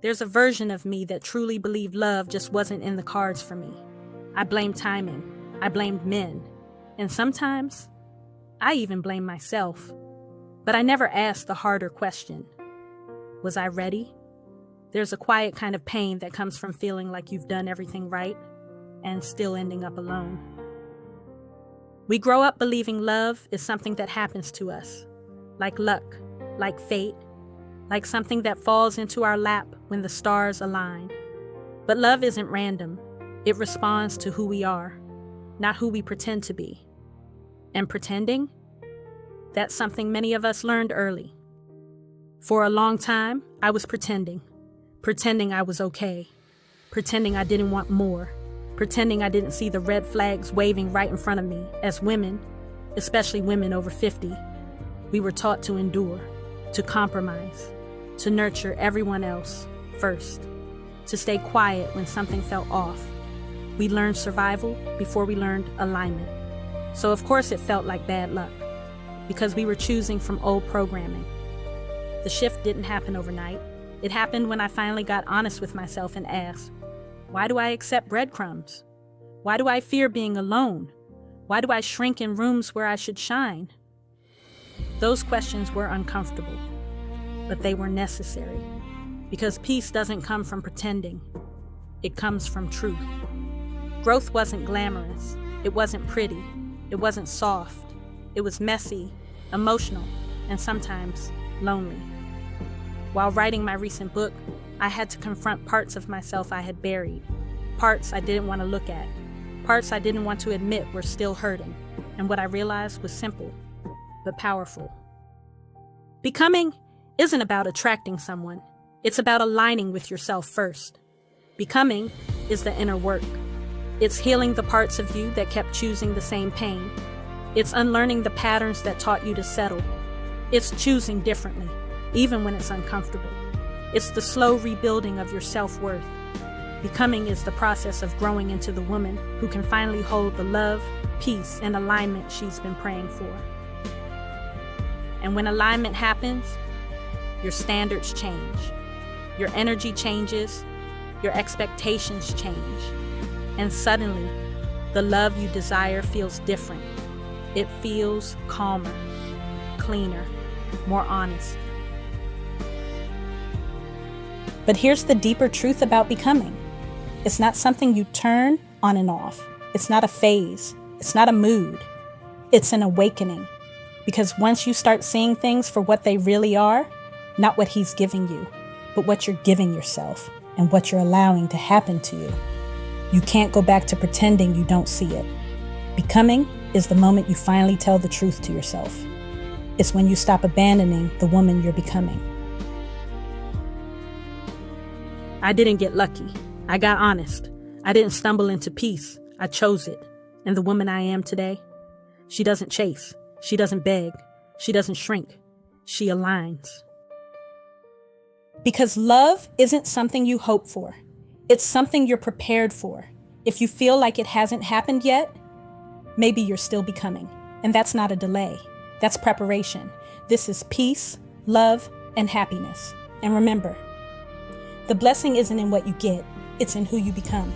There's a version of me that truly believed love just wasn't in the cards for me. I blamed timing. I blamed men. And sometimes, I even blamed myself. But I never asked the harder question. Was I ready? There's a quiet kind of pain that comes from feeling like you've done everything right and still ending up alone. We grow up believing love is something that happens to us, like luck, like fate, like something that falls into our lap when the stars align. But love isn't random. It responds to who we are, not who we pretend to be. And pretending? That's something many of us learned early. For a long time, I was pretending I was okay, pretending I didn't want more, pretending I didn't see the red flags waving right in front of me. As women, especially women over 50, we were taught to endure, to compromise, to nurture everyone else first, to stay quiet when something felt off. We learned survival before we learned alignment. So of course it felt like bad luck, because we were choosing from old programming. The shift didn't happen overnight. It happened when I finally got honest with myself and asked, why do I accept breadcrumbs? Why do I fear being alone? Why do I shrink in rooms where I should shine? Those questions were uncomfortable, but they were necessary, because peace doesn't come from pretending. It comes from truth. Growth wasn't glamorous. It wasn't pretty. It wasn't soft. It was messy, emotional, and sometimes lonely. While writing my recent book, I had to confront parts of myself I had buried, parts I didn't want to look at, parts I didn't want to admit were still hurting, and what I realized was simple, but powerful. Becoming isn't about attracting someone. It's about aligning with yourself first. Becoming is the inner work. It's healing the parts of you that kept choosing the same pain. It's unlearning the patterns that taught you to settle. It's choosing differently, even when it's uncomfortable. It's the slow rebuilding of your self-worth. Becoming is the process of growing into the woman who can finally hold the love, peace, and alignment she's been praying for. And when alignment happens, your standards change. Your energy changes. Your expectations change. And suddenly, the love you desire feels different. It feels calmer, cleaner, more honest. But here's the deeper truth about becoming. It's not something you turn on and off. It's not a phase. It's not a mood. It's an awakening. Because once you start seeing things for what they really are, not what he's giving you, but what you're giving yourself and what you're allowing to happen to you, you can't go back to pretending you don't see it. Becoming is the moment you finally tell the truth to yourself. It's when you stop abandoning the woman you're becoming. I didn't get lucky. I got honest. I didn't stumble into peace. I chose it. And the woman I am today, she doesn't chase. She doesn't beg. She doesn't shrink. She aligns. Because love isn't something you hope for. It's something you're prepared for. If you feel like it hasn't happened yet, maybe you're still becoming. And that's not a delay. That's preparation. This is peace, love, and happiness. And remember, the blessing isn't in what you get, it's in who you become.